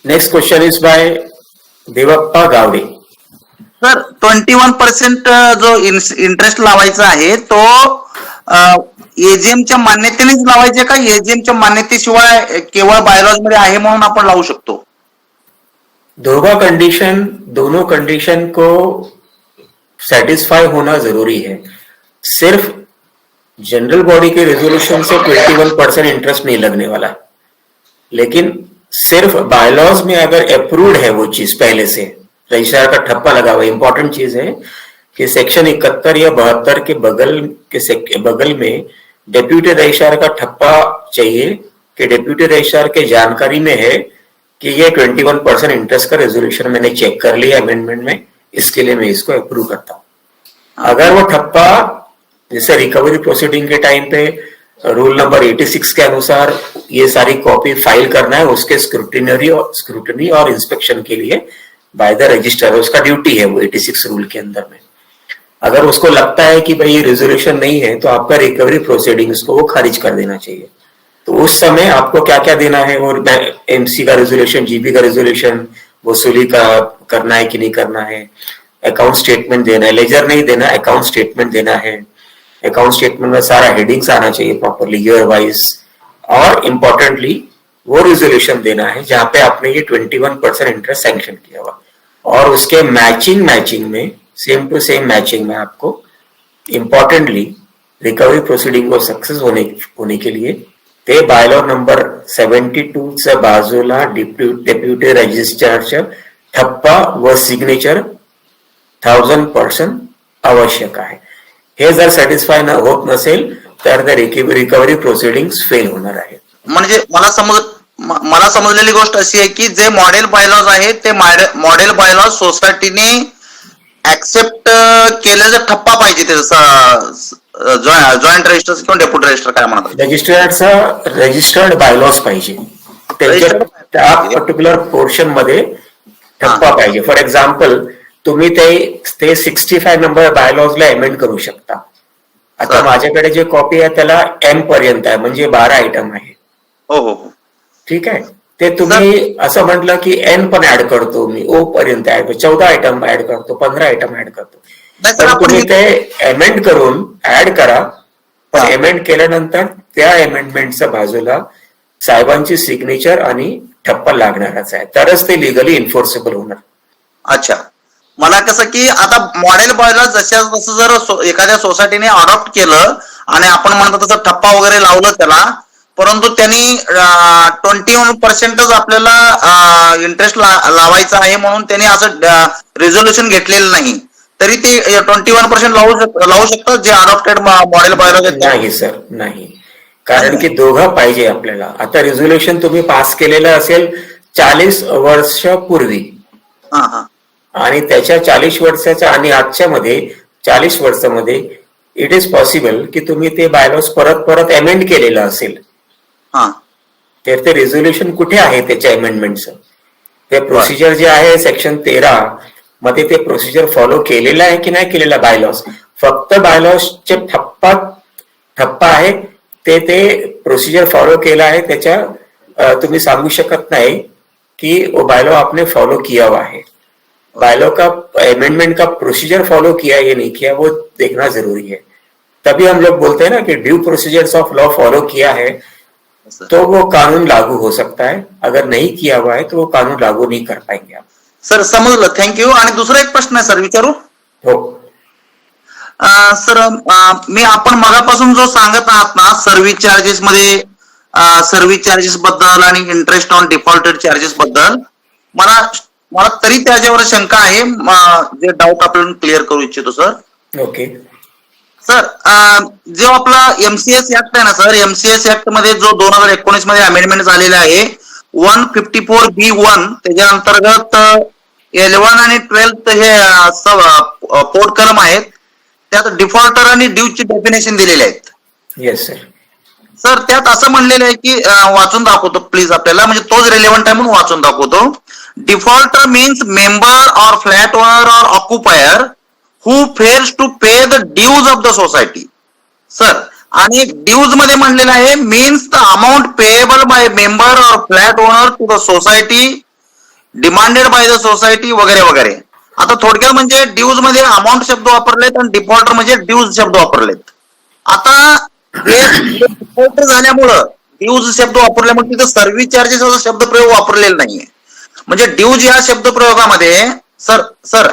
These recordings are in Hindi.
Next question is by Devappa Gavde. Sir 21% जो इंटरेस्ट लावायचा आहे तो एजीएमच्या मान्यतेनेच लावायचे का एजीएमच्या मान्यतेशिवाय केवळ बायलॉज मध्ये आहे म्हणून आपण लावू शकतो? दोनों कंडीशन को सेटिस्फाई होना जरूरी है. सिर्फ जनरल बॉडी के रेजोल्यूशन से 21% इंटरेस्ट नहीं लगने वाला, लेकिन सिर्फ बायलॉज में अगर अप्रूव्ड है वो चीज पहले से, रजिस्ट्रार का ठप्पा लगा हुआ. इंपॉर्टेंट चीज है कि सेक्शन 71 या 72 के बगल में डेप्यूटी रजिस्ट्रार का ठप्पा चाहिए कि डेप्यूटी रजिस्ट्रार के जानकारी में है कि ये 21% इंटरेस्ट का रेजोल्यूशन मैंने चेक कर लिया अमेंडमेंट में, इसके लिए मैं इसको अप्रूव करता हूं. अगर वो ठप्पा जैसे रिकवरी प्रोसीडिंग के टाइम पे रूल नंबर 86 के अनुसार ये सारी कॉपी फाइल करना है, उसके स्क्रूटनी और इंस्पेक्शन के लिए बाय द रजिस्टर, उसका ड्यूटी है वो 86 रूल के अंदर में. अगर उसको लगता है कि भाई ये रेजोल्यूशन नहीं है तो आपका रिकवरी प्रोसीडिंग्स को वो खारिज कर देना चाहिए. तो उस समय आपको क्या क्या देना है, वो एमसी का रेजोल्यूशन, जीबी का रेजोल्यूशन, वसूली का करना है कि नहीं करना है, अकाउंट स्टेटमेंट देना है, लेजर नहीं देना, अकाउंट स्टेटमेंट देना है. अकाउंट स्टेटमेंट में सारा हेडिंग्स आना चाहिए प्रॉपरली ईयर वाइज, और इम्पोर्टेंटली वो रेजोल्यूशन देना है जहां पे आपने ये 21% इंटरेस्ट सैंक्शन किया हुआ, और उसके मैचिंग में सेम टू सेम मैचिंग में आपको इम्पोर्टेंटली रिकवरी प्रोसीडिंग को सक्सेस होने के लिए ते बायलॉ नंबर 72 च्या बाजूला डेप्युटी रजिस्ट्रारच्या ठप्पा व सिग्नेचर 1000% आवश्यक आहे. हे जर सॅटिस्फाय होत नसेल तर त्या रिकव्हरी प्रोसिडिंग्स फेल होणार आहेत. म्हणजे मला समजलेली गोष्ट अशी आहे की जे मॉडेल बायलॉज आहे ते मॉडेल बायलॉज सोसायटीने ऍक्सेप्ट केल्याचा ठप्पा पाहिजे, जॉईंट रजिस्टर किंवा डेप्युटी रजिस्टर काय म्हणतात, रजिस्टर्ड बायलॉज पाहिजे, त्या पर्टिक्युलर पोर्शन मध्ये ठप्पा पाहिजे. फॉर एक्झाम्पल तुम्ही ते 65 नंबर बायलॉजला अमेंड करू शकता. आता माझ्याकडे जे कॉपी आहे त्याला एम पर्यंत आहे, म्हणजे 12 आयटम आहे. हो हो ठीक आहे. ते तुम्ही असं म्हटलं की एन पण ऍड करतो मी, ओ पर्यंत ऍड करतो, 14 आयटम ऍड करतो, 15 आयटम ऍड करतो, तर तुम्ही ते अमेंड करून ऍड करा. पण अमेंड केल्यानंतर त्या अमेंडमेंटच्या बाजूला साहेबांची सिग्नेचर आणि ठप्पा लागणारच आहे, तरच ते लिगली इन्फोर्सेबल होणार. अच्छा, मला कसं की आता मॉडेल बायलॉज जसं जर एखाद्या सोसायटीने अडॉप्ट केलं आणि आपण म्हणतो तसं ठप्पा वगैरे लावलं त्याला, परंतु त्यांनी 21%च आपल्याला इंटरेस्ट लावायचा आहे म्हणून त्यांनी असं रेझोल्युशन घेतलेलं नाही, तरी ते 21% लावू शकतात जे अडॉप्टेड मॉडेल बायलॉज आहेत? नाही सर, नाही. कारण की दोघं पाहिजे आपल्याला. आता रेझोल्युशन तुम्ही पास केलेलं असेल 40 वर्षापूर्वी, आणि त्याच्या 40 वर्षाच्या आणि आजच्या मध्ये 40 वर्षामध्ये इट इज पॉसिबल की तुम्ही ते बायलॉज परत अमेंड केलेलं असेल. तर ते रेझोल्युशन कुठे आहे त्याच्या अमेंडमेंटचं, ते प्रोसिजर जे आहे सेक्शन 13 मध्ये ते प्रोसिजर फॉलो केलेलं आहे की नाही केलेला बायलॉज, फक्त बायलॉजचे ठप्पा आहे ते प्रोसिजर फॉलो केला आहे, त्याच्या तुम्ही सांगू शकत नाही कि वो बायलॉ आपने फॉलो किया हुआ है. बायलॉ का अमेंडमेंट का प्रोसीजर फॉलो किया ये नहीं किया वो देखना जरूरी है. तभी हम लोग बोलते हैं ना कि due procedures of law follow किया है तो वो कानून लागू हो सकता है, अगर नहीं किया हुआ है तो वो कानून लागू नहीं कर पाएंगे आप. सर समजलं, थँक्यू. आणि दुसरा एक प्रश्न आहे सर, विचारू? हो सर, मी आपण मगापासून जो सांगत आहात ना सर्व्हिस चार्जेस मध्ये, सर्व्हिस चार्जेस बद्दल आणि इंटरेस्ट ऑन डिफॉल्टेड चार्जेस बद्दल मला तरी त्याच्यावर शंका आहे, जे डाऊट आपण क्लिअर करू इच्छितो सर. ओके सर, जो आपला एमसीएस ऍक्ट आहे ना सर, एमसीएस ऍक्ट मध्ये जो 2019 मध्ये अमेंडमेंट झालेला आहे 154B1, त्याच्या अंतर्गत 11 आणि 12 हे पोर्ट कलम आहेत, त्यात डिफॉल्टर आणि ड्यूची डेफिनेशन दिलेले आहेत. Yes sir. सर त्यात असं म्हणलेलं आहे की, वाचून दाखवतो प्लीज आपल्याला, म्हणजे तोच रेलेव्हंट आहे म्हणून वाचून दाखवतो. Defaulter means member or flat owner or occupier who fails to pay the dues of the society. Sir, आणि ड्यूज मध्ये म्हणलेलं आहे means the amount payable by member or flat owner to the society demanded by the society वगैरे वगैरे. आता थोडक्यात म्हणजे ड्यूज मध्ये अमाऊंट शब्द वापरलेत आणि डिफॉल्टर म्हणजे ड्यूज शब्द वापरलेत. आता हे डिफॉल्टर झाल्यामुळं ड्यूज शब्द वापरल्यामुळे तिथं सर्व्हिस चार्जेस असा शब्द प्रयोग वापरलेला नाहीये. म्हणजे ड्यूज या शब्द प्रयोगामध्ये सर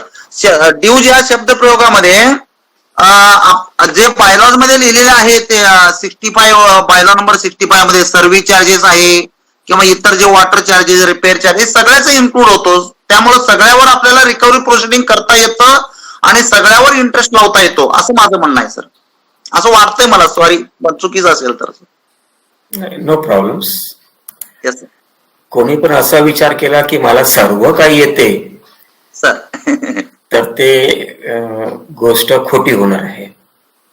ड्यूज या शब्द प्रयोगामध्ये जे बायलॉज मध्ये लिहिलेले आहे ते 65 बायलॉ नंबर 65 मध्ये सर्व्हिस चार्जेस आहे किंवा इतर जे वॉटर चार्जेस रिपेअर चार्जेस सगळ्याच इन्क्लूड होतो. त्यामुळे सगळ्यावर आपल्याला रिकव्हरी प्रोसिडिंग करता येतं आणि सगळ्यावर इंटरेस्ट लावता येतो असं माझं म्हणणं आहे सर. असं वाटतंय मला, सॉरी चुकीचं असेल तर. No problems. Yes sir. कोणी पण असा विचार केला की मला सर्व काही येते सर तर ते गोष्ट खोटी होणार आहे.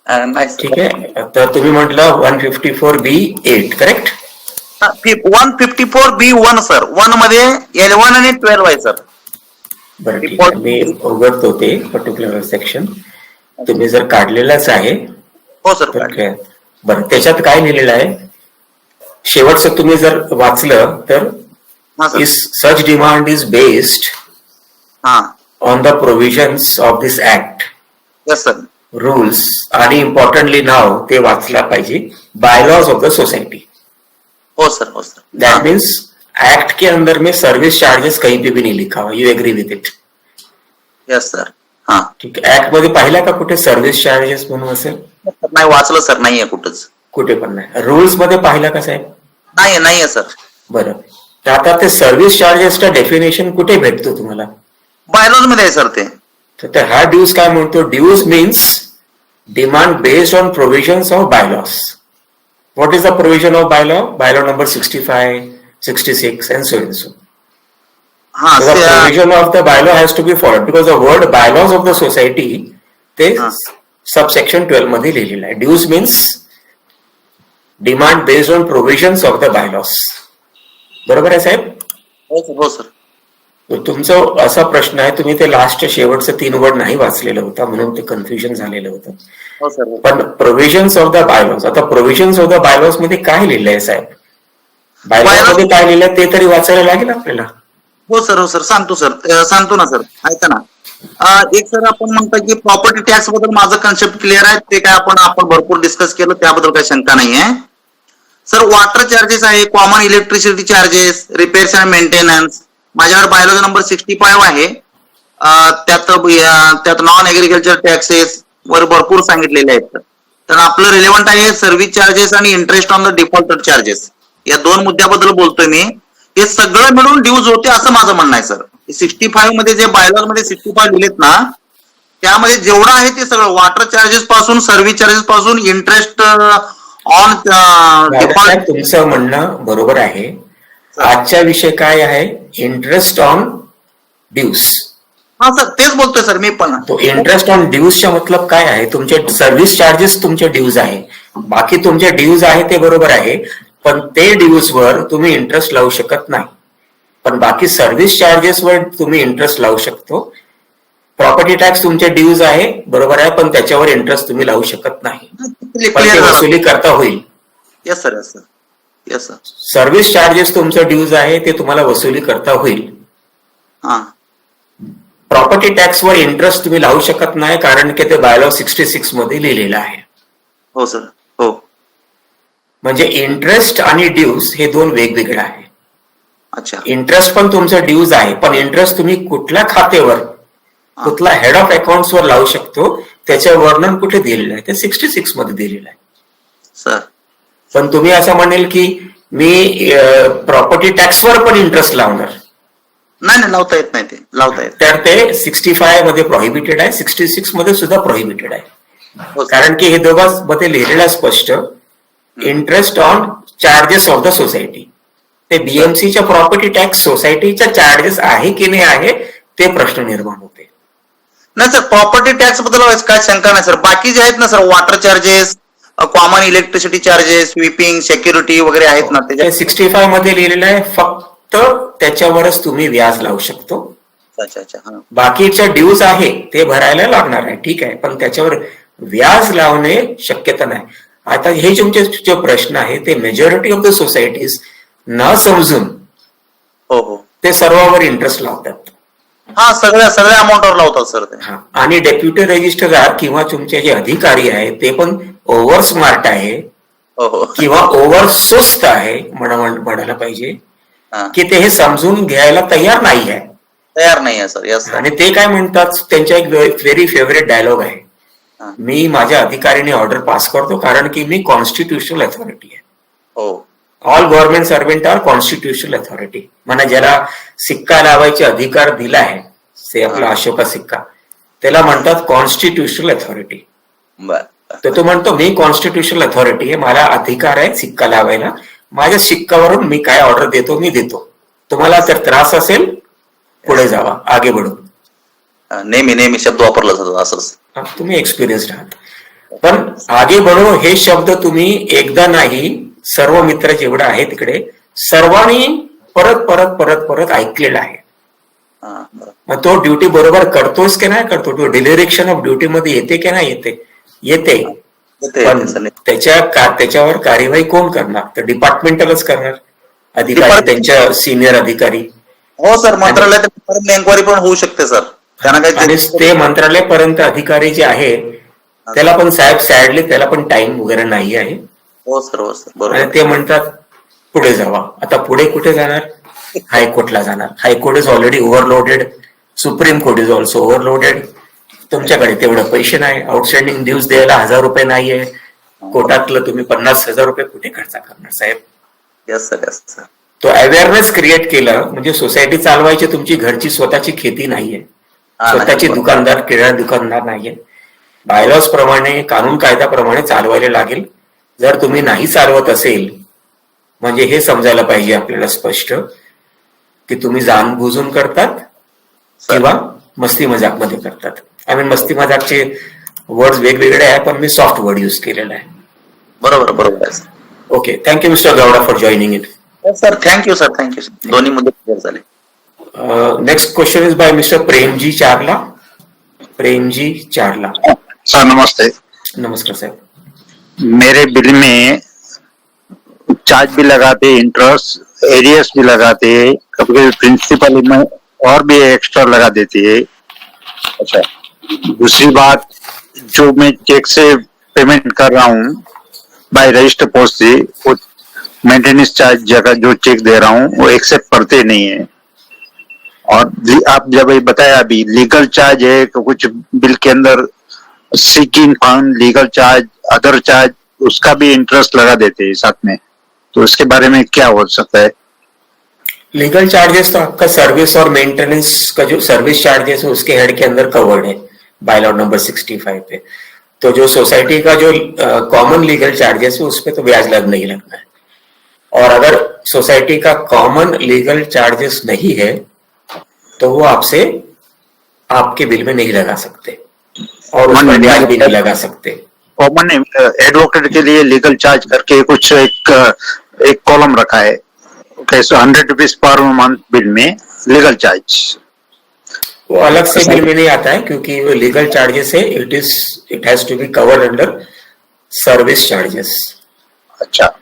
नाही ठीक आहे. तर तुम्ही म्हटलं 154B8 करेक्ट. 154B1 sir. 1 मध्ये 11 आणि 12 आहे सर. बरं ठीक आहे, मी उघडतो ते पर्टिक्युलर सेक्शन. तुम्ही जर काढलेलाच आहे हो सर. तर काय बरं त्याच्यात काय लिहिलेलं आहे शेवटचं तुम्ही जर वाचलं तर such demand is based on the provisions of this act. Yes sir. Rules आणि इम्पॉर्टंटली नाव ते वाचला पाहिजे बायलॉज ऑफ द सोसाइटी. हो सर. हो सर. दैट मीन्स एक्ट के अंदर में सर्विस चार्जेस कहीं पे भी नहीं लिखा हुआ. You agree with it? Yes sir. हा ठीक आहे. ऍक्ट मध्ये पाहिला का कुठे सर्व्हिस चार्जेस म्हणून असेल? नाही वाचलं सर. नाहीये कुठंच. कुठे पण नाही. रूल्स मध्ये पाहिला का साहेब? नाहीये सर. बरं. तर आता ते सर्व्हिस चार्जेसचा डेफिनेशन कुठे भेटतो तुम्हाला? बायलॉज मध्ये आहे सर ते. तर हा ड्यूज काय म्हणतो? Dues means demand based on provisions of bylaws. What is the provision of bylaw? Bylaw number 65, 66 and so and so. So the provision of the bylaw has to be followed because the word bylaws of the society ते सबसेक्शन 12 मध्ये लिहिलेलं आहे. Dues means demand based on provisions of the bylaws. बरोबर आहे साहेब? हो सर. तुमचा असा प्रश्न आहे तुम्ही ते लास्टच्या शेवटचं 3 वर्ड नाही वाचलेलं होता म्हणून ते कन्फ्युजन झालेलं होतं. हो सर. पण प्रोव्हिजन्स ऑफ द बायलॉज, आता प्रोव्हिजन्स ऑफ द बायलॉज मध्ये काय लिहिलंय आहे साहेब? बायलॉज मध्ये काय लिहिलंय ते तरी वाचायला लागेल आपल्याला. हो सर. सांगतो ना सर. ऐका ना. एक सर आपण म्हणतो की प्रॉपर्टी टॅक्स बद्दल माझं कन्सेप्ट क्लिअर आहे. ते काय आपण भरपूर डिस्कस केलं, त्याबद्दल काही शंका नाहीये सर. वॉटर चार्जेस आहे, common electricity charges, repairs and maintenance. माझ्याकडे बायलॉज नंबर 65 आहे. त्यात नॉन एग्रीकल्चर टॅक्सेस वर भरपूर सांगितलेले आहेत. तर आपलं रिलेव्हंट आहे सर्व्हिस चार्जेस आणि interest on the defaulted charges. या 2 मुद्द्याबद्दल बोलतोय मी. हे सगळं मिळून ड्यूज होते असं माझं म्हणणं आहे सर. 65 मध्ये जे बायलॉज मध्ये 65 लिहिलेत ना त्यामध्ये जेवढं आहे ते सगळं वॉटर चार्जेस पासून सर्व्हिस चार्जेस पासून इंटरेस्ट ऑन डिफॉल्ट. तुमचं म्हणणं बरोबर आहे. आजचा विषय काय आहे? Interest on dues. हा सर तेच बोलतोय सर मी पण. तो इंटरेस्ट ऑन ड्यूजचा मतलब काय आहे? तुमचे सर्व्हिस चार्जेस तुमचे ड्यूज आहे, बाकी तुमचे ड्यूज आहे ते बरोबर आहे, पण ते ड्यूज वर तुम्ही इंटरेस्ट लावू शकत नाही. पण बाकी सर्व्हिस चार्जेस वर तुम्ही इंटरेस्ट लावू शकतो. प्रॉपर्टी टॅक्स तुमचे ड्यूज आहे बरोबर आहे, पण त्याच्यावर इंटरेस्ट तुम्ही लावू शकत नाही, पण ते वसुली करता होईल. Yes sir. Yes sir. Service charges तुमचं ड्यूज आहे ते तुम्हाला वसुली करता होईल. प्रॉपर्टी टॅक्स वर इंटरेस्ट तुम्ही लावू शकत नाही कारण की ते बायलॉ 66 मध्ये लिहिलेलं आहे. हो सर. हो. म्हणजे इंटरेस्ट आणि ड्यूज हे 2 वेगवेगळे आहे. अच्छा. इंटरेस्ट पण तुमचं ड्यूज आहे, पण इंटरेस्ट तुम्ही कुठल्या खात्यावर, कुठला हेड ऑफ अकाउंट्स वर लावू शकतो त्याचं वर्णन कुठे दिलेलं आहे? ते 66 मध्ये दिलेलं आहे सर. पण तुम्ही असं म्हणेल की मी प्रॉपर्टी टॅक्सवर पण इंटरेस्ट लावणार. नाही लावता येत नाही. ते लावता येत तर ते 65 मध्ये प्रोहिबिटेड आहे, 66 मध्ये सुद्धा प्रोहिबिटेड आहे. कारण की हे दोघांमध्ये लिहिलेलं स्पष्ट interest on charges of the society. ते बीएमसीच्या प्रॉपर्टी टॅक्स सोसायटीच्या चार्जेस आहे की नाही आहे ते प्रश्न निर्माण होते. नाही सर प्रॉपर्टी टॅक्स बद्दल काय शंका नाही सर. बाकी जे आहेत ना sir water charges, common electricity charges, sweeping, security वगैरे आहेत ना ते 65 मध्ये लिहिलेलं आहे. फक्त त्याच्यावरच तुम्ही व्याज लावू शकतो. अच्छा. बाकीच्या ड्यूज आहे ते भरायला लागणार आहे, ठीक आहे, पण त्याच्यावर व्याज लावणे शक्यता नाही. आता हे तुमचे जे प्रश्न आहे ते मेजॉरिटी ऑफ द सोसायटीज न समजून हो ते सर्वांवर इंटरेस्ट लावतात. हा, सगळ्या अमाऊंटवर लावतात सर ते. हा, आणि डेप्युटी रजिस्ट्रार किंवा तुमचे जे अधिकारी आहेत ते पण ओव्हर स्मार्ट आहे हो हो. किंवा ओव्हर सुस्त आहे म्हणायला पाहिजे, हा, की ते हे समजून घ्यायला तयार नाही आहे. तयार नाही आहे सर. Yes sir. आणि ते काय म्हणतात, त्यांच्या एक व्हेरी फेवरेट डायलॉग आहे, हा. मी माझ्या अधिकारीने ऑर्डर पास करतो कारण की मी कॉन्स्टिट्युशनल अथॉरिटी आहे. हो all government servant are constitutional authority. म्हणा ज्याला सिक्का लावायचे अधिकार दिला आहे, ते आपला अशोका सिक्का, त्याला म्हणतात कॉन्स्टिट्युशनल अथॉरिटी. बर. तर तो म्हणतो मी कॉन्स्टिट्युशनल अथॉरिटी आहे, मला अधिकार आहे सिक्का लावायला, माझ्या सिक्कावरून मी काय ऑर्डर देतो मी देतो, तुम्हाला जर त्रास असेल पुढे जावा, आगे बढो. नेहमी शब्द वापरला जातो असंच. तुम्ही एक्सपिरियन्स आहात. पण आगे बढो हे शब्द तुम्ही एकदा नाही, सर्व मित्र जेवढा आहे तिकडे सर्वांनी परत परत परत परत ऐकलेला आहे. हा, बरं. मग तो ड्युटी बरोबर करतोच की नाही करतो, तो डिलेरेक्शन ऑफ ड्युटी मध्ये येते की नाही येते, येते. पण त्याच्यावर कार्यवाही कोण करणार, तर डिपार्टमेंटलच करणार, अधिकारी, त्यांच्या सिनियर अधिकारी. हो सर, मंत्रालयात एन्क्वायरी पण होऊ शकते सर. त्यांना आणि ते मंत्रालयापर्यंत अधिकारी जे आहे त्याला पण साहेब सॅडली त्याला पण टाइम वगैरे नाही आहे. हो सर, हो सर, आणि बरोबर. ते म्हणतात पुढे जावा. आता पुढे कुठे जाणार, हायकोर्टला जाणार. High court is already overloaded, supreme court is also overloaded. तुमच्याकडे तेवढे पैसे नाही, आउटस्टँडिंग ड्यूज द्यायला 1000 रुपये नाहीये, कोर्टातलं तुम्ही 50,000 रुपये कुठे खर्च करणार साहेब. Yes sir, yes sir. तो अवेअरनेस क्रिएट केलं म्हणजे सोसायटी चालवायची तुमची घरची स्वतःची खेती नाहीये, स्वतःची दुकानदार, किराणा दुकानदार नाहीये. बायलॉज प्रमाणे, कानून कायद्याप्रमाणे चालवायला लागेल. जर तुम्ही नाही चालवत असेल म्हणजे हे समजायला पाहिजे आपल्याला स्पष्ट की तुम्ही जाणबुजून करतात किंवा मस्ती मजाक मध्ये करतात. आय मीन मस्ती मजाकचे वर्ड वेगवेगळे आहे, पण मी सॉफ्ट वर्ड युज केलेला आहे. बरोबर आहे. Okay, thank you mister Gowda for joining it. Sir thank you sir, thank you sir. दोन्ही मुद्दे क्लिअर झाले. Next question is by mister Premji Charla. Premji चारला. सर नमस्ते. नमस्कार साहब. मेरे बिल में चार्ज भी लगाते, इंटरेस्ट एरियस भी लगाते, कभी कभी प्रिंसिपल में और भी एक्स्ट्रा लगा देती है. अच्छा, दूसरी बात, जो मैं चेक से पेमेंट कर रहा हूँ बाय रजिस्टर पोस्ट से, वो मेंटेनेंस चार्ज जगह जो चेक दे रहा हूँ वो एक्सेप्ट करते नहीं है. और आप जब ये बताया अभी लीगल चार्ज है, कुछ बिल के अंदर seeking fund, legal charge, other charge, उसका भी इंटरेस्ट लगा देते हैं साथ में, तो उसके बारे में क्या हो सकता है? लीगल चार्जेस तो आपका सर्विस और मेंटेनेंस का जो सर्विस चार्जेस है उसके हेड के अंदर कवर्ड है बायलॉ नंबर 65 पे. तो जो सोसाइटी का जो कॉमन लीगल चार्जेस है उस पर तो ब्याज नहीं लगना है. और अगर सोसाइटी का कॉमन लीगल चार्जेस नहीं है तो वो आपसे आपके बिल में नहीं लगा सकते और उस पर ब्याज भी नहीं लगा सकते. कॉमन एडवोकेट के लिए लीगल चार्ज करके कुछ एक कॉलम रखा है, 100 रुपीज पर मंथ बिल में लीगल चार्ज. वो अलग से बिल में नहीं आता है क्योंकि वो लीगल चार्जेस है, it has to be covered under service charges. अच्छा,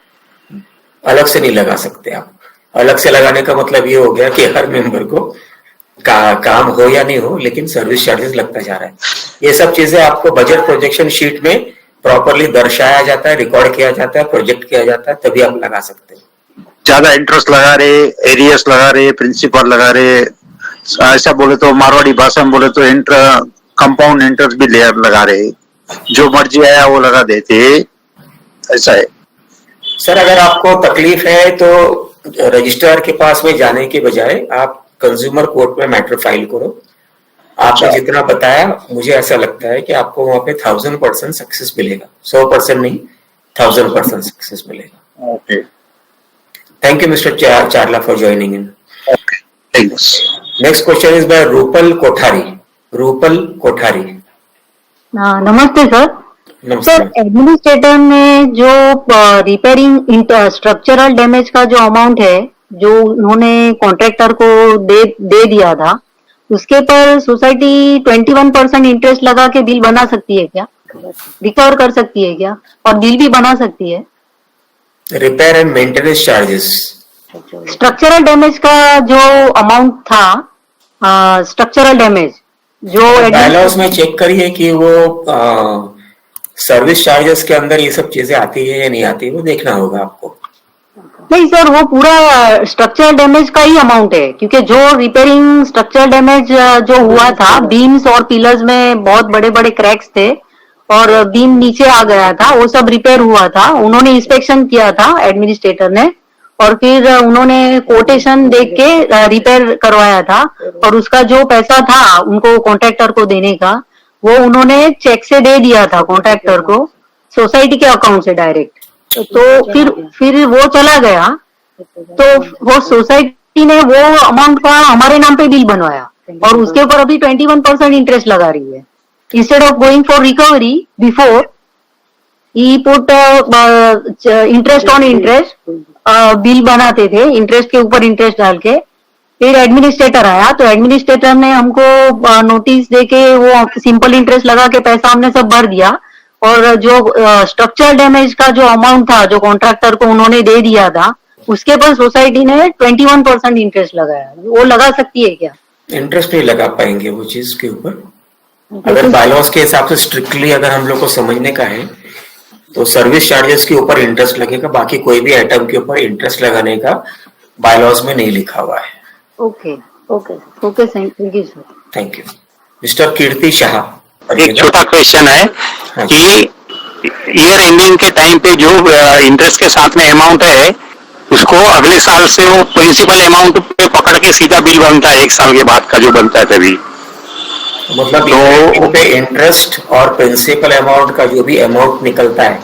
अलग से नहीं लगा सकते आप. अलग से लगाने का मतलब ये हो गया कि हर मेंबर को काम हो या नहीं हो लेकिन सर्विस चार्जेस लगता जा रहा है. ये सब चीजें आपको बजट प्रोजेक्शन शीट में प्रॉपरली दर्शाया जाता है, रिकॉर्ड किया जाता है, प्रोजेक्ट किया जाता है, तभी आप लगा सकते हैं. ज्यादा इंटरेस्ट लगा रहे, एरियस लगा रहे, प्रिंसिपल लगा रहे, ऐसा बोले तो मारवाड़ी भाषा में बोले तो कंपाउंड इंटरेस्ट भी लगा रहे, जो मर्जी आया वो लगा देते, ऐसा है. सर अगर आपको तकलीफ है तो रजिस्ट्रार के पास में जाने के बजाय आप कंज्यूमर कोर्ट में मैटर फाइल करो. आपने जितना बताया मुझे ऐसा लगता है कि आपको वहां पे 1000% सक्सेस मिलेगा, 100% नहीं 1000% सक्सेस मिलेगा. ओके, थैंक यू मिस्टर चारला for joining in. Thanks. Next question is bye Rupal Kothari. Rupal Kothari. नमस्ते सर. सर एडमिनिस्ट्रेटर ने जो रिपेयरिंग स्ट्रक्चरल डैमेज का जो अमाउंट है जो उन्होंने कॉन्ट्रैक्टर को दे दिया था, उसके पर सोसाइटी 21% इंटरेस्ट लगा के बिल बना सकती है क्या, रिकवर कर सकती है क्या, और बिल भी बना सकती है? Repair and maintenance charges structural damage का जो अमाउंट था, स्ट्रक्चरल डैमेज जो बायलॉज में चेक करिए कि वो सर्विस चार्जेस के अंदर ये सब चीजें आती है या नहीं आती है, वो देखना होगा आपको। नहीं सर, वो पूरा स्ट्रक्चरल डैमेज का ही अमाउंट है, क्योंकि जो रिपेयरिंग स्ट्रक्चरल डैमेज जो हुआ था, बीम्स और पिलर्स में बहुत बड़े बड़े क्रैक्स थे और बीम नीचे आ गया था, वो सब रिपेयर हुआ था। उन्होंने इंस्पेक्शन किया था एडमिनिस्ट्रेटर ने, और फिर उन्होंने कोटेशन देख के रिपेयर करवाया था, और उसका जो पैसा था उनको कॉन्ट्रैक्टर को देने का, वो उन्होंने चेक से दे दिया था कॉन्ट्रैक्टर को, सोसाइटी के अकाउंट से डायरेक्ट। तो फिर वो चला गया, तो वो सोसाइटी ने वो अमाउंट का हमारे नाम पे बिल बनवाया, और उसके ऊपर अभी 21% इंटरेस्ट लगा रही है। Instead of going for recovery before, he put interest on interest, bill बनाते थे इंटरेस्ट के ऊपर इंटरेस्ट डाल के। फिर एडमिनिस्ट्रेटर आया, तो एडमिनिस्ट्रेटर ने हमको नोटिस देके वो सिंपल इंटरेस्ट लगा के पैसा हमने सब भर दिया, और जो स्ट्रक्चरल डैमेज का जो अमाउंट था जो कॉन्ट्रैक्टर को उन्होंने दे दिया था, उसके पर सोसाइटी ने 21% इंटरेस्ट लगाया। वो लगा सकती है क्या? इंटरेस्ट नहीं लगा पाएंगे वो चीज के ऊपर। अगर बायलॉज के हिसाब से स्ट्रिक्टली अगर हम लोग को समझने का है, तो सर्विस चार्जेस के ऊपर इंटरेस्ट लगेगा, बाकी कोई भी आइटम के ऊपर इंटरेस्ट लगाने का बायलॉज में नहीं लिखा हुआ है। Okay okay okay, thank you sir. Thank you. Mister Kirti Shah, एक छोटा क्वेश्चन है कि ईयर एंडिंग के टाइम पे जो इंटरेस्ट के साथ में अमाउंट है, उसको अगले साल से वो प्रिंसिपल अमाउंट पे पकड़ के सीधा बिल बनता है, 1 साल के बाद का जो बनता है तभी। मतलब तो पे इंटरेस्ट और प्रिंसिपल अमाउंट का जो भी अमाउंट निकलता है,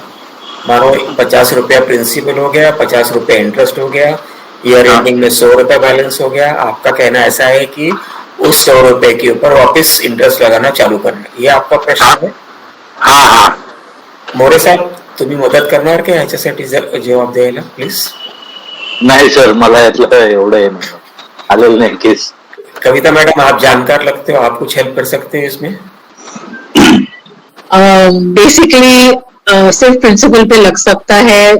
मानो 50 रुपया प्रिंसिपल हो गया, 50 रुपया इंटरेस्ट हो गया, ईयर एंडिंग में 100 रुपया बैलेंस हो गया। आपका कहना ऐसा है कि उस 100 रुपए के ऊपर वापस इंटरेस्ट लगाना चालू करना, ये आपका प्रश्न है? हाँ हाँ। मोरे साहेब, तुम्ही मदत करणार का ह्याच्यासाठी जवाब द्यायला प्लीज? नाही सर, मला यातलं एवढं आलेलं नाही केस। कविता मैडम, आप जानकार लगते हो, आप कुछ हेल्प कर सकते हैं इसमें? बेसिकली सिर्फ प्रिंसिपल पे लग सकता है,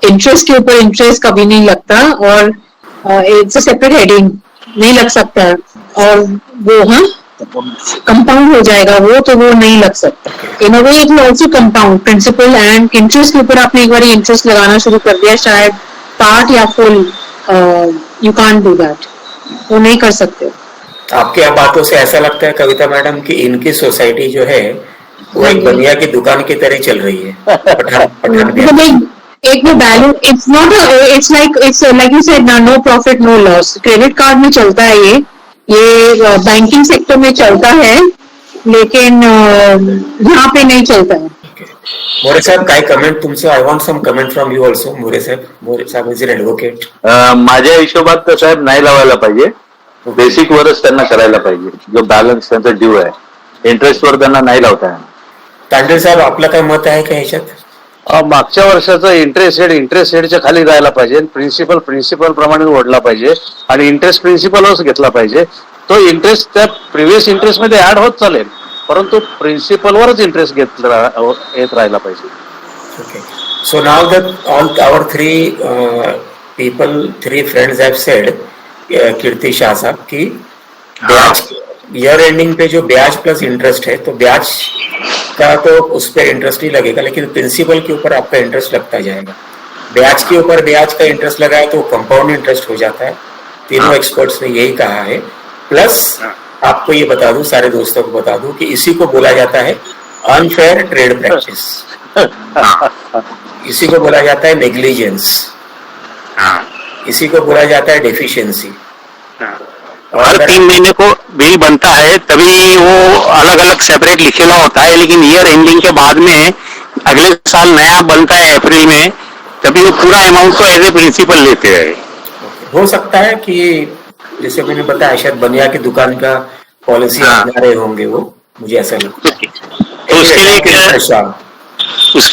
इंटरेस्ट के ऊपर इंटरेस्ट कभी नहीं लगता, और इट्स अ सेपरेट हेडिंग, नहीं लग सकता। और वो हाँ कंपाउंड हो जाएगा वो, तो वो नहीं लग सकता। In a way it will also compound principal and interest के ऊपर। आपने एक बार इंटरेस्ट लगाना शुरू कर दिया, शायद पार्ट या full, you can't do that, वो नहीं कर सकते। आपके बातों से ऐसा लगता है कविता मैडम कि इनकी सोसाइटी जो है वो एक बनिया की दुकान की तरह चल रही है। एक वो value, it's not, it's like you said, no profit no loss. Credit card में चलता है ये बैंकिंग सेक्टर में चलता है, लेकिन यहाँ पे नहीं चलता है। मोरे साहेब, काय कमेंट तुमचं? I want some comment from you also. More साहेब इज एन ॲडव्होकेट. माझ्या हिशोबात तर साहेब नाही लावायला पाहिजे, बेसिक वरच त्यांना करायला पाहिजे. जो बॅलन्स त्यांचा ड्यू आहे, इंटरेस्ट वर त्यांना नाही लावता येणार. तांडेल साहेब, आपलं काय मत आहे का ह्याच्यात? मागच्या वर्षाचा इंटरेस्ट रेटच्या खाली जायला पाहिजे, प्रिन्सिपल प्रमाणे ओढला पाहिजे, आणि इंटरेस्ट प्रिन्सिपलच घेतला पाहिजे. तो इंटरेस्ट त्या प्रिव्हियस इंटरेस्ट मध्ये ऍड होत चालेल, परंतु प्रिन्सिपलवरच इंटरेस्ट येत राहिला पाहिजे. Okay. So now that all our three friends have said, कीर्ति शाह साहब, कि ब्याज ईयर एंडिंग पे जो ब्याज प्लस इंटरेस्ट है, तो ब्याज का तो उस पर इंटरेस्ट नहीं लगेगा, लेकिन प्रिंसिपल के ऊपर आपका इंटरेस्ट लगता जाएगा. ब्याज के ऊपर ब्याज का इंटरेस्ट लगाए तो कंपाउंड इंटरेस्ट हो जाता है. तीनों एक्सपर्ट्स ने यही कहा है. प्लस आपको ये बता दूं, सारे दोस्तों को बता दूं कि इसी को बोला जाता है अनफेयर ट्रेड प्रैक्टिस. इसी को बोला जाता है नेग्लिजेंस. इसी को बोला जाता है डेफिशिएंसी. हर 3 महीने को बिल बनता है, तभी वो अलग अलग सेपरेट लिखेला होता है, लेकिन ईयर एंडिंग के बाद में अगले साल नया बनता है अप्रैल में, तभी वो पूरा अमाउंट को एज ए प्रिंसिपल लेते हैं. हो सकता है कि जैसे मैंने बताया, शायद बनिया की दुकान का पॉलिसी अपना रहे होंगे वो, मुझे ऐसा लगता है. तो उसके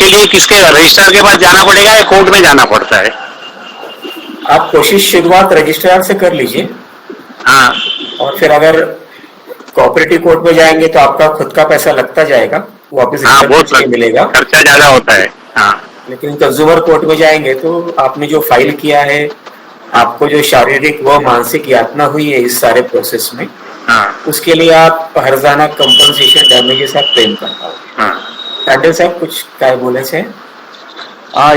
लिए किसके रजिस्ट्रार के पास जाना पड़ेगा या कोर्ट में जाना पड़ता है? आप कोशिश शुरुआत रजिस्ट्रार से कर लीजिए. हाँ. और फिर अगर कोऑपरेटिव कोर्ट में जाएंगे तो आपका खुद का पैसा लगता जाएगा, वापस बहुत मिलेगा, खर्चा ज्यादा होता है. हाँ. लेकिन कंज्यूमर कोर्ट में जाएंगे तो आपने जो फाइल किया है, आपको जो शारीरिक व मानसिक यातना हुई है इस सारे प्रोसेस में, उसके लिए आप हर्जाना कंपन्सेशन डॅमेजेस आप क्लेम करता हो. तांडेल साहेब कुछ काय बोलायचं आहे?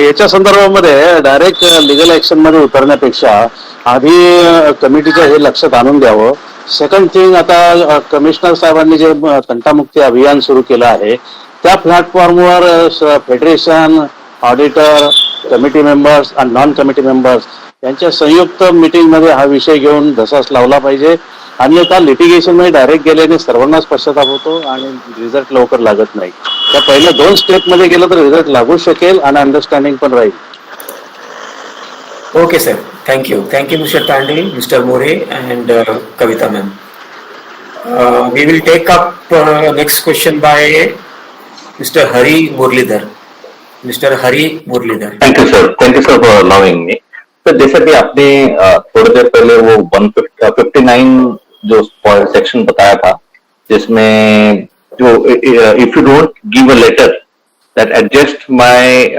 याच्या संदर्भामध्ये डायरेक्ट लिगल ऍक्शन मध्ये उतरण्यापेक्षा आधी कमिटीच्या हे लक्षात आणून द्यावं. सेकंड थिंग, आता कमिशनर साहेबांनी जे तंटामुक्ती अभियान सुरू केलं आहे त्या प्लॅटफॉर्मवर फेडरेशन, ऑडिटर, कमिटी मेंबर्स आणि नॉन कमिटी मेंबर्स यांच्या संयुक्त मीटिंग मध्ये हा विषय घेऊन धसास लावला पाहिजे. अन्यथा लिटिगेशन मध्ये डायरेक्ट गेल्याने सर्वांनाच पश्चाताप होतो आणि रिझल्ट लवकर लागत नाही. त्या पहिल्या 2 स्टेप मध्ये गेलं तर रिझल्ट लागू शकेल आणि अंडरस्टँडिंग पण राहील. Okay, sir. Thank you. Thank you, Mr. Tandey, Mr. More, and Kavita ma'am. We will take up next question by Mr. Hari Murlidhar. Mr. Hari Murlidhar. Thank you sir for allowing मी. तो जैसे कि आपने थोड़ी देर पहले वो 159 जो सेक्शन बताया था, जिसमें जो if you don't give a letter that adjust my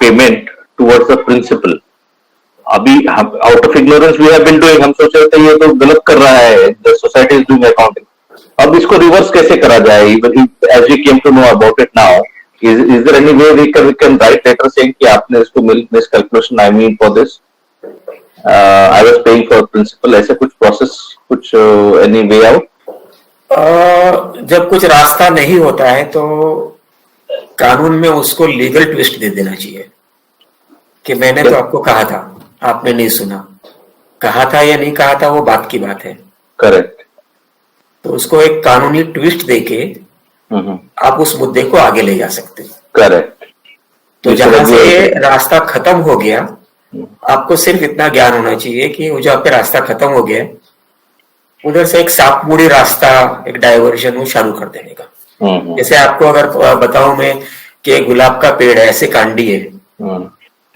payment towards the principal, अभी out of ignorance we have been doing, हम सोच रहे थे ये तो गलत कर रहा है, the society is doing accounting. अब इसको रिवर्स कैसे करा जाए? As we came to know about it now, is there any way we can write letter saying कि आपने इसको miscalculation, I mean for this I was paying for principal, ऐसे कुछ process, कुछ any way out? जब कुछ रास्ता नहीं होता है तो कानून में उसको लीगल ट्विस्ट दे देना चाहिए कि मैंने तो आपको कहा था, आपने नहीं सुना. कहा था या नहीं कहा था वो बात की बात है. करेक्ट. तो उसको एक कानूनी ट्विस्ट देके आप उस मुद्दे को आगे ले जा सकते हैं. करेक्ट. तो जहां से रास्ता खत्म हो गया, आपको सिर्फ इतना ज्ञान होना चाहिए कि वो जो आपका रास्ता खत्म हो गया, उधर से एक सापमुड़ी रास्ता, एक डाइवर्जन वो चालू कर देने का. जैसे आपको अगर बताऊं मैं कि गुलाब का पेड़ है, ऐसे कांडी है,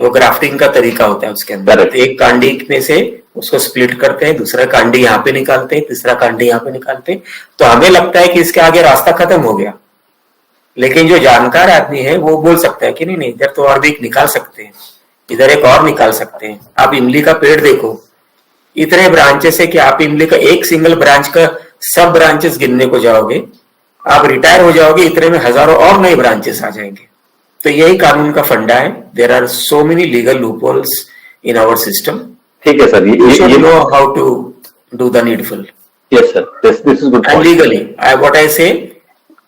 तो ग्राफ्टिंग का तरीका होता है उसके अंदर. तो एक कांडी में से उसको स्प्लिट करते हैं, दूसरा कांडी यहाँ पे निकालते हैं, तीसरा कांडी यहाँ पे निकालते हैं. तो हमें लगता है कि इसके आगे रास्ता खत्म हो गया, लेकिन जो जानकार आदमी है वो बोल सकता है कि नहीं नहीं, इधर तो और भी एक निकाल सकते हैं, इधर एक और निकाल सकते हैं. आप इमली का पेड़ देखो, इतने ब्रांचेस है कि आप इमली का एक सिंगल ब्रांच का सब ब्रांचेस गिनने को जाओगे, आप रिटायर हो जाओगे, इतने में हजारों और नए ब्रांचेस आ जाएंगे. तो यही कानून का फंडा है. There are so many legal loopholes in our system. ठीक है sir, you know how to do the needful. Yes sir, this is good. And legally, what I say,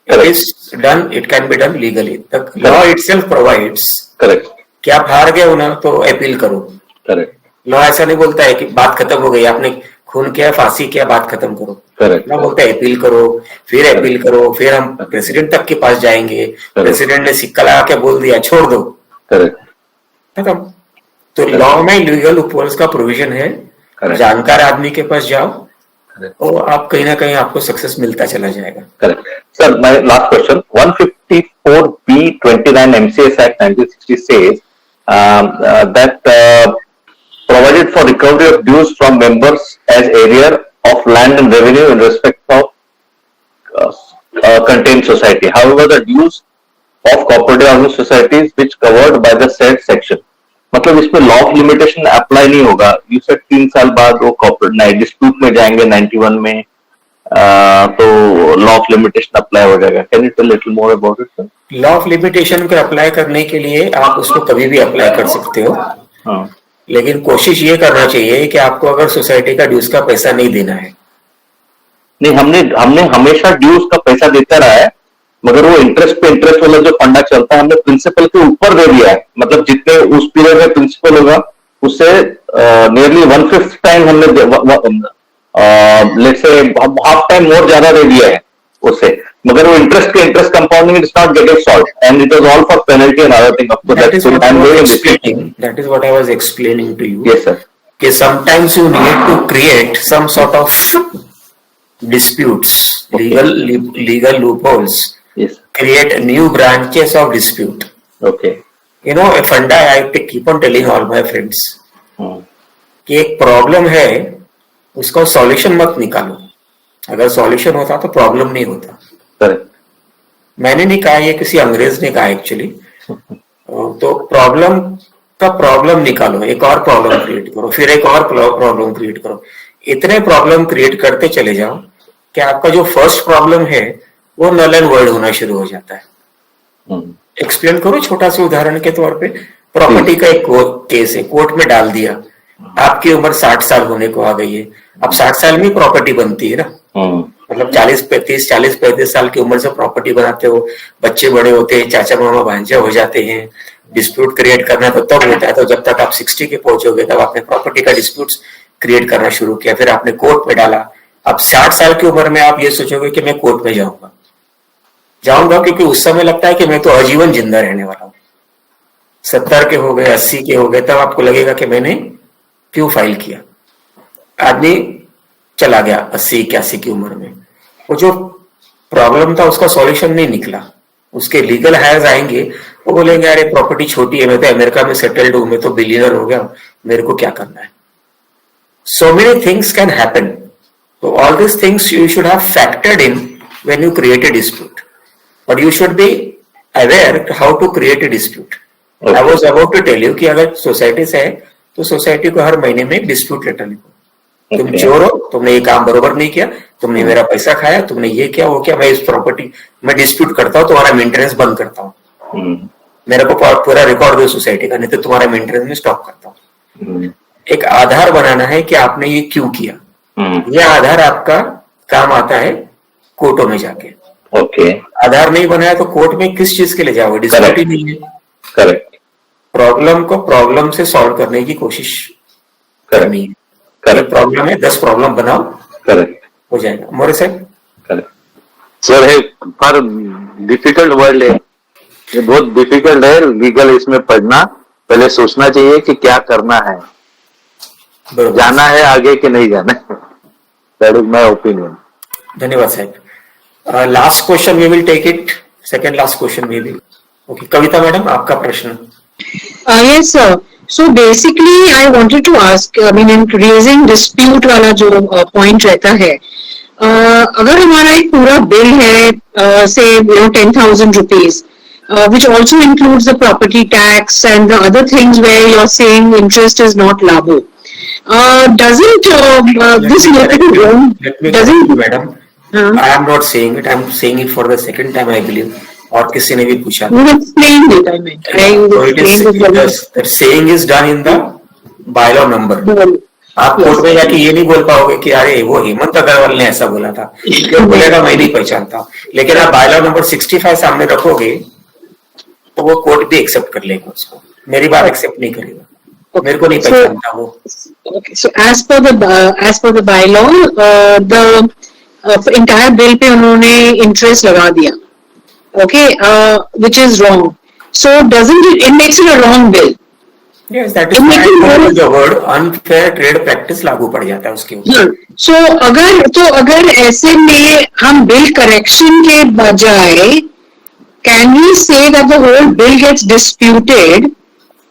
it is done, it can be done legally. The law itself provides. Correct. कि आप हार गए हो ना तो अपील करो. Correct. लॉ ऐसा नहीं बोलता है कि बात खत्म हो गई, आपने खून किया, फांसी किया, बात खत्म करो. Correct. लॉ बोलता है अपील करो, फिर अपील करो, फिर हम प्रेसिडेंट तक के पास जाएंगे. प्रेसिडेंट ने सिक्का लगा के बोल दिया छोड़ दो, Correct. खत्म. तो लॉ में लीगल लूपहोल्स का प्रोविजन है. जानकार आदमी के पास जाओ और आप कहीं ना कहीं आपको सक्सेस मिलता चला जाएगा. Correct. Sir my last question, 154B29 MCS Act 1960 says that provided for recovery of dues from members as area of land and revenue in respect of contained society. However, the dues of cooperative organized societies which covered by the said section, मतलब इसमें लॉ ऑफ लिमिटेशन अप्लाई नहीं होगा. यू सेड 3 साल बाद वो कॉर्पोरेट डिस्प्यूट में जाएंगे 91 में, तो लॉ ऑफ लिमिटेशन अप्लाई हो जाएगा. Can you tell little more about it sir? Law of limitation को अप्लाई करने के लिए आप उसको कभी भी अप्लाई कर सकते हो. लेकिन कोशिश ये करना चाहिए कि आपको अगर सोसाइटी का ड्यूज का पैसा नहीं देना है. नहीं, हमने हमेशा ड्यूज का पैसा देता रहा है, मगर वो इंटरेस्ट पे इंटरेस्ट वाला जो फंडा चलता है हमने प्रिंसिपल के ऊपर दे दिया है. मतलब जितने उस पीरियड में प्रिंसिपल होगा उससे नियरली 1/5 टाइम हमने let's say half time more ज्यादा दे दिया है उससे. मगर वो इंटरेस्ट के interest compounding is not getting solve and it is all for penalty and other thing. That is what I was explaining to you. Yes sir. कि sometimes you need to create some sort of disputes, legal loopholes. Yes. Create new branches of dispute. Okay. You know, a funda I keep on telling all my friends कि एक प्रॉब्लम है, उसका सॉल्यूशन मत निकालो. अगर सॉल्यूशन होता तो प्रॉब्लम नहीं होता. Correct. मैंने नहीं कहा, ये किसी अंग्रेज ने कहा एक्चुअली. तो प्रॉब्लम का प्रॉब्लम निकालो, एक और प्रॉब्लम क्रिएट करो, फिर एक और प्रॉब्लम क्रिएट करो, इतने प्रॉब्लम क्रिएट करते चले जाओ कि आपका जो फर्स्ट प्रॉब्लम है वो नल एंड वॉइड होना शुरू हो जाता है। एक्सप्लेन करो छोटा सा उदाहरण के तौर पे। प्रॉपर्टी का एक केस है, कोर्ट में डाल दिया, आपकी उम्र 60 साल होने को आ गई है, अब 60 साल में प्रॉपर्टी बनती है ना, मतलब 40-35 साल की उम्र से प्रॉपर्टी बनाते हो, बच्चे बड़े होते हैं, चाचा मामा भांजे हो जाते हैं, डिस्प्यूट क्रिएट करना तो तब होता है, तो जब तक आप 60 के पहुंचोगे तब आपने प्रॉपर्टी का डिस्प्यूट क्रिएट करना शुरू किया, फिर आपने कोर्ट में डाला। अब 60 साल की उम्र में आप ये सोचोगे कि मैं कोर्ट में जाऊंगा क्योंकि उस समय लगता है कि मैं तो आजीवन जिंदा रहने वाला हूं। 70 के हो गए, 80 के हो गए, तब आपको लगेगा कि मैंने क्यों फाइल किया। आदमी चला गया 80-81 की उम्र में, वो जो प्रॉब्लम था उसका सॉल्यूशन नहीं निकला, उसके लीगल हायर्स आएंगे, वो बोलेंगे अरे प्रॉपर्टी छोटी है, मैं तो अमेरिका में सेटल्ड हूं, मैं तो बिलियनर हो गया, मेरे को क्या करना है। So many things can happen. So all these things you should have factored in when you create a dispute. But you should be aware how to create a dispute. Okay. I was about to tell you कि अगर सोसाइटी से है तो सोसाइटी को हर महीने में एक डिस्प्यूट लेटर लिखो। तुम चोर हो, तुमने ये काम बरोबर नहीं किया, तुमने मेरा पैसा खाया, तुमने ये किया वो किया, मैं इस प्रॉपर्टी में डिस्प्यूट करता हूँ, तुम्हारा मेंटेनेंस बंद करता हूँ, मेरे को पूरा रिकॉर्ड दो सोसाइटी का, नहीं तो तुम्हारा मेंटेनेंस में स्टॉप करता हूँ। एक आधार बनाना है कि आपने ये क्यों किया। यह आधार आपका काम आता है कोर्टों में जाके। ओके, आधार नहीं बनाया तो कोर्ट में किस चीज के लिए जाओगे, डिस्प्यूट ही नहीं है। करेक्ट। प्रॉब्लम को प्रॉब्लम से सॉल्व करने की कोशिश करनी है। करेक्ट, प्रॉब्लम है 10 प्रॉब्लम बनाओ, करेक्ट हो जाएगा। मोरे साहब, करेक्ट सर, है पर डिफिकल्ट वर्ड है, ये बहुत डिफिकल्ट है लीगल, इसमें पढ़ना पहले सोचना चाहिए कि क्या करना है, जाना है आगे कि नहीं जाना है। That is my opinion. धन्यवाद साहब। Last question we will take it, second last question we will. Okay, Kavita madam आपका प्रश्न। yes sir, so basically I wanted to ask, I mean in raising dispute वाला जो point रहता है, अगर हमारा एक पूरा बिल है say you know 10,000 rupees, which also includes the property tax and the other things where you're saying interest is not liable, doesn't this make it wrong? Doesn't, madam, I am not saying it, I am saying it for the second time I believe, और किसी ने भी पूछा। you explained it, I meant that saying is done in the bylaw number. आप कोर्ट में जाके ये नहीं बोल पाओगे कि अरे वो हेमंत अग्रवाल ने ऐसा बोला था, क्यों बोलेगा मैं नहीं पहचानता, लेकिन आप बायलॉ नंबर 65 सामने रखोगे तो वो कोर्ट भी एक्सेप्ट कर लेगा उसको, मेरी बात एक्सेप्ट नहीं करेगा, मेरे को नहीं पहचानता वो। Okay, so as per the bylaw, the entire bill पे उन्होंने interest लगा दिया, okay, which is wrong. So doesn't it makes it a wrong bill? Yes, that is why the word unfair trade practice लागू पड़ जाता है उसके ऊपर। So अगर ऐसे में हम bill correction के बजाय can we say that the whole bill gets disputed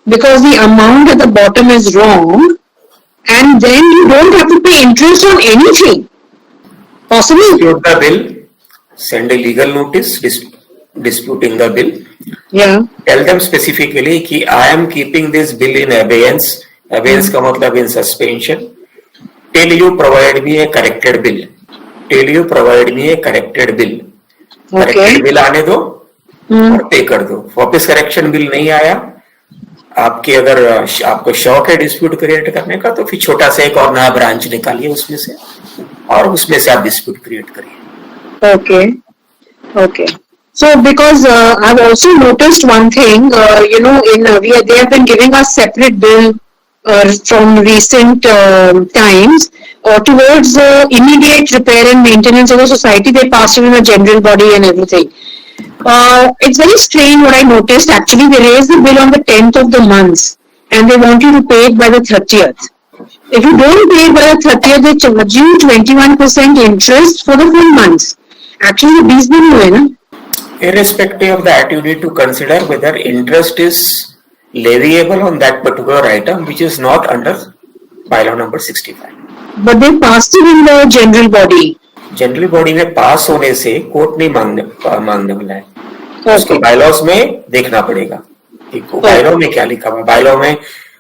because the amount at the bottom is wrong, and then you don't have to pay interest on anything? Possible? Dispute the bill, send a legal notice disputing the bill. Yeah. Tell them specifically कि I am keeping this bill in abeyance. Abeyance का मतलब in suspension. Till you provide me a corrected bill. Till you provide me a corrected bill. Okay. Corrected bill आने दो और पे कर दो। वापस करेक्शन बिल नहीं आया, आपके अगर आपको शौक है डिस्प्यूट क्रिएट करने का, तो फिर छोटा सा एक और नया ब्रांच निकालिए उसमें से, और उसमें से आप डिस्प्यूट क्रिएट करिए। Okay. Okay. So because I've also noticed one thing, you know, they have been giving us separate bill from recent times towards immediate repair and maintenance of the society. They passed it in a general body and everything. It's very strange what I noticed. Actually, they raised the bill on the 10th of the month and they want you to pay it by the 30th. If you don't pay it by the 30th, they charge you 21% interest for the full month. Actually, the 20 दिन हुए ना? Irrespective of that, you need to consider whether interest is leviable on that particular item which is not under bylaw number 65. But they passed it in the general body. General body में पास होने से कोर्ट नहीं मांगने वाला है, उसको बायलॉस में देखना पड़ेगा। ठीक, बायलॉ में क्या लिखा हुआ? बायलॉ में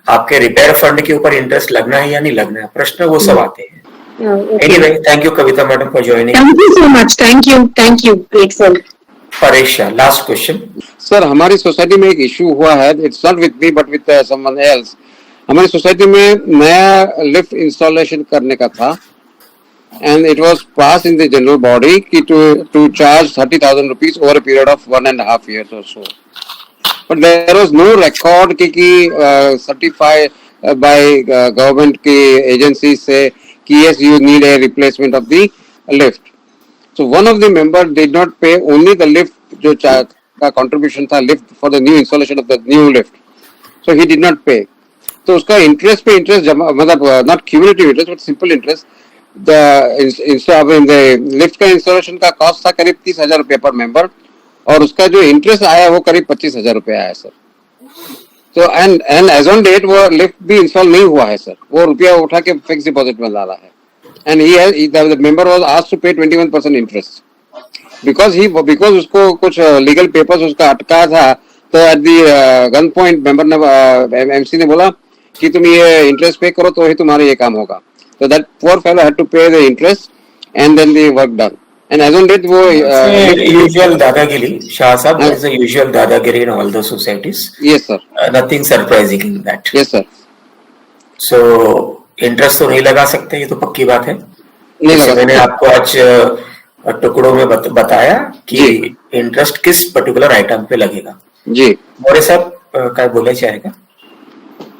आपके रिपेयर फंड के ऊपर इंटरेस्ट लगना है या नहीं लगना है, प्रश्न वो सब आते हैं. Anyway, thank you Kavita madam for joining. Thank you so much. Thank you. Grateful. Paresh, last question. Sir, हमारी सोसाइटी में एक इशू हुआ है, it's not with me but with someone else. हमारी सोसाइटी में नया लिफ्ट इंस्टॉलेशन करने का था and it was passed in the general body ki to charge 30,000 rupees over a period of 1.5 years or so. But there was no record ki certified by government ki agencies say ki yes you need a replacement of the lift. So one of the members did not pay only the lift jo ka contribution tha lift for the new installation of the new lift. So he did not pay. तो उसका इंटरेस्ट पे इंटरेस्ट जमा, मतलब not cumulative interest but simple interest. Lift का इंस्टॉलेशन का कॉस्ट था करीब 30,000 रुपये पर मेंबर और उसका जो इंटरेस्ट आया वो करीब 25,000 रुपये आया सर. तो एंड एज ऑन डेट वो लिफ्ट भी इंस्टॉल नहीं हुआ है सर. वो रुपया उठा के फिक्स डिपॉजिट में डाला है and the member was asked to pay 21% interest because उसको कुछ लीगल पेपर्स उसका अटका था. तो at the gun point member ने एमसी ने बोला कि तुम ये इंटरेस्ट पे करो तो ही तुम्हारा ये काम होगा. So that poor fellow had to pay the interest and then the work done. And as on date, वो usual दादागिरी, शाह साहब, there is a usual दादागिरी in all the societies. Yes sir. Nothing surprising in that. Yes sir. So interest तो नहीं लगा सकते, ये तो पक्की बात है. नहीं लगा. मैंने आपको आज टुकड़ों में बताया कि इंटरेस्ट किस पर्टिकुलर आइटम पे लगेगा. जी. मोरे साहब क्या बोले चाहेगा?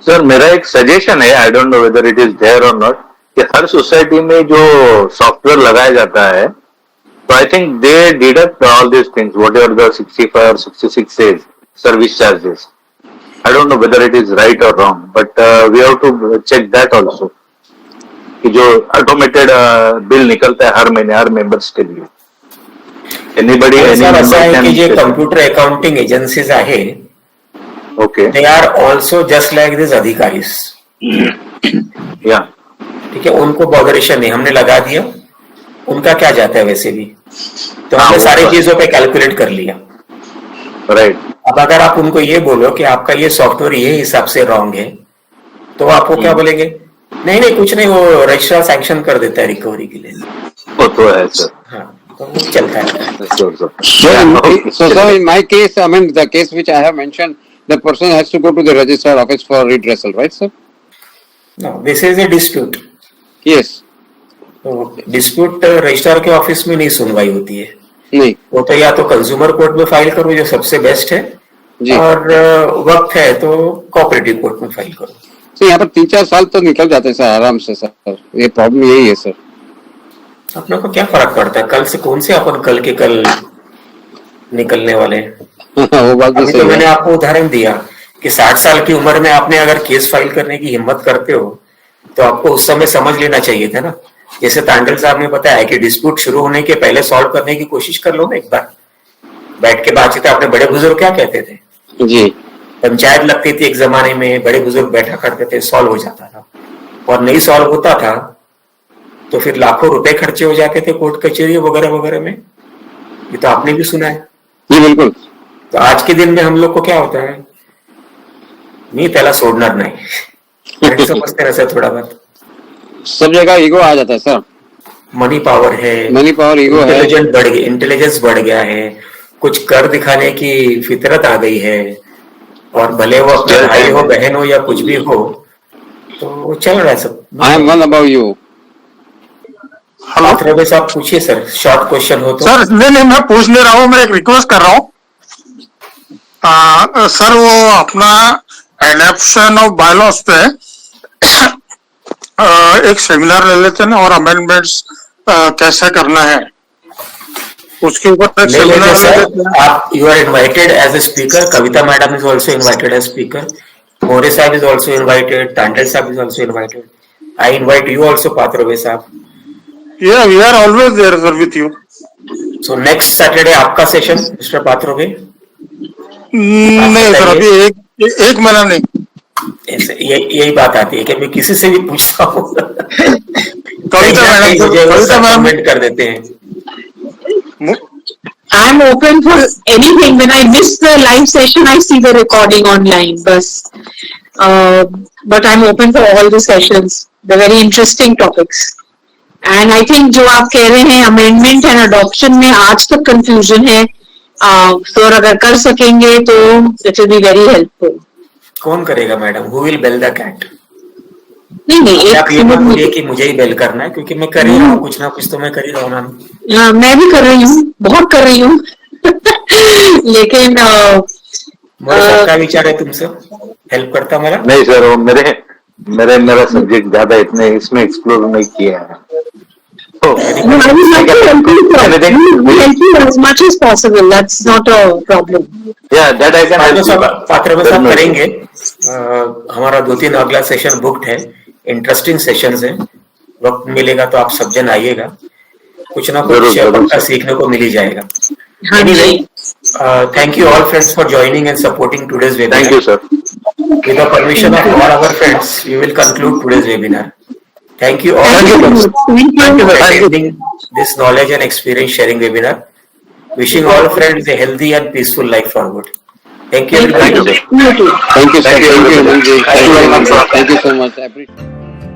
सर, मेरा एक सजेशन है, I don't know whether it is there or not, कि हर सोसाइटी में जो सॉफ्टवेयर लगाया जाता है तो I think they deduct all this things whatever the 65 और 66 says service charges. I don't know whether it is right or wrong but we have to check that also कि जो ऑटोमेटेड बिल निकलता है हर महीने हर मेंबर्स के लिए. एनीबॉडी जे कंप्यूटर अकाउंटिंग एजेंसीज आहे, okay, they are also just like this अधिकारीज. या ठीक है, उनको बॉदरेशन नहीं, हमने लगा दिया, उनका क्या जाता है वैसे भी. तो हमने सारी चीजों पे कैलकुलेट कर लिया. राइट. अब अगर आप उनको ये बोलो कि आपका ये सॉफ्टवेयर ये हिसाब से रॉन्ग है तो आपको क्या बोलेंगे? नहीं कुछ नहीं, वो रजिस्ट्रार सैंक्शन कर देता है रिकवरी के लिए. वो तो है सर. हाँ, तो वो चलता है. So sir, in my case, I mean the case which I have mentioned, the person has to go to the registrar office for redressal, right sir? No, this is a dispute. Yes. तो डिस्प्यूट रजिस्ट्रार के ऑफिस में नहीं सुनवाई होती है. नहीं, वो तो या तो कंज्यूमर कोर्ट में फाइल करो जो सबसे बेस्ट है जी. और वक्त है तो कोऑपरेटिव कोर्ट में फाइल करो. तो यहाँ पर 3-4 साल तो निकल जाते हैं सर आराम से सर. ये प्रॉब्लम यही है सर. अपने को क्या फर्क पड़ता है, कल से कौन से अपन कल के कल निकलने वाले हैं. वो बात अभी तो मैंने आपको उदाहरण दिया कि 60 साल की उम्र में आपने अगर केस फाइल करने की हिम्मत करते हो तो आपको उस समय समझ लेना चाहिए था ना. जैसे तांडल साहब ने बताया कि डिस्प्यूट शुरू होने के पहले सॉल्व करने की कोशिश कर लो ना, एक बार बैठ के बातचीत. अपने बड़े बुजुर्ग क्या कहते थे जी, पंचायत लगती थी एक जमाने में, बड़े बुजुर्ग बैठा करते थे, सॉल्व हो जाता था. और नहीं सॉल्व होता था तो फिर लाखों रुपए खर्चे हो जाते थे कोर्ट कचहरी वगैरह वगैरह में. ये तो आपने भी सुना है. जी बिल्कुल. तो आज के दिन में हम लोग को क्या होता है, मी त्याला सोडणार नाही समझते ना सर. थोड़ा बहुत सब जगह ईगो आ जाता है सर. मनी पावर है, मनी पावर, ईगो है, इंटेलिजेंस बढ़ गया है, कुछ कर दिखाने की फितरत आ गई है. और भले वो अपना भाई हो, बहन हो या कुछ भी हो, तो वो चल रहा है सब. I am one about you. Hello साहब, पूछिए सर, शॉर्ट क्वेश्चन हो तो. सर नहीं मैं पूछ ले रहा हूँ, मैं एक रिक्वेस्ट कर रहा हूँ सर. वो अपना एडॉप्शन ऑफ बायलॉज पे एक सेमिनार ले लेते हैं और अमेंडमेंट्स कैसे करना है उसके ऊपर एक सेमिनार ले लेते हैं. आप you are invited as a speaker. Kavita madam is also invited as speaker. More साहब इज ऑल्सो इनवाइटेड. तांडल साहब is also invited. I invite you also Patrowe साहब. Yeah, we are always there sir with you. So next Saturday आपका सेशन मिस्टर पात्रोवे? नहीं सर, अभी एक महीना नहीं. यही बात आती है कि मैं किसी से भी पूछता हूँ कविता मैडम कर देते हैं. I'm open for anything. When I miss the live session, I see the recording online. But I'm open for all the sessions. They're very interesting topics. And I think जो आप कह रहे हैं amendment and adoption में आज तक confusion है. So अगर कर सकेंगे तो it will be very helpful. कौन करेगा madam? Who will bell the cat? नहीं आप ये मत बोलिए कि मुझे ही बेल करना है, क्योंकि मैं कर ही रहा हूँ, कुछ ना कुछ तो मैं कर ही रहा हूँ मैम। मैं भी कर रही हूँ, बहुत कर रही हूँ। लेकिन मुझे सबका विचार है तुमसे हेल्प करता मेरा। नहीं सर, वो मेरा सब्जेक्ट ज्यादा इतने इसमें एक्सप्लोर नहीं किया है। as much as possible. That's not a problem. Yeah, that I can. पात्र साहब करेंगे। हमारा 2-3 अगला सेशन बुक्ड है, इंटरेस्टिंग सेशंस है। वक्त मिलेगा तो आप सब जन आइएगा, कुछ ना कुछ पक्का सीखने को मिल ही जाएगा। Anyway, thank you all friends for joining and supporting today's webinar. Thank you, sir. With the permission of all our friends, we will conclude today's webinar. Thank you all for attending this knowledge and experience sharing webinar. Wishing all friends a healthy and peaceful life forward. Thank you everybody. Thank you, sir. Thank you very much, sir. Thank you so much. I appreciate it.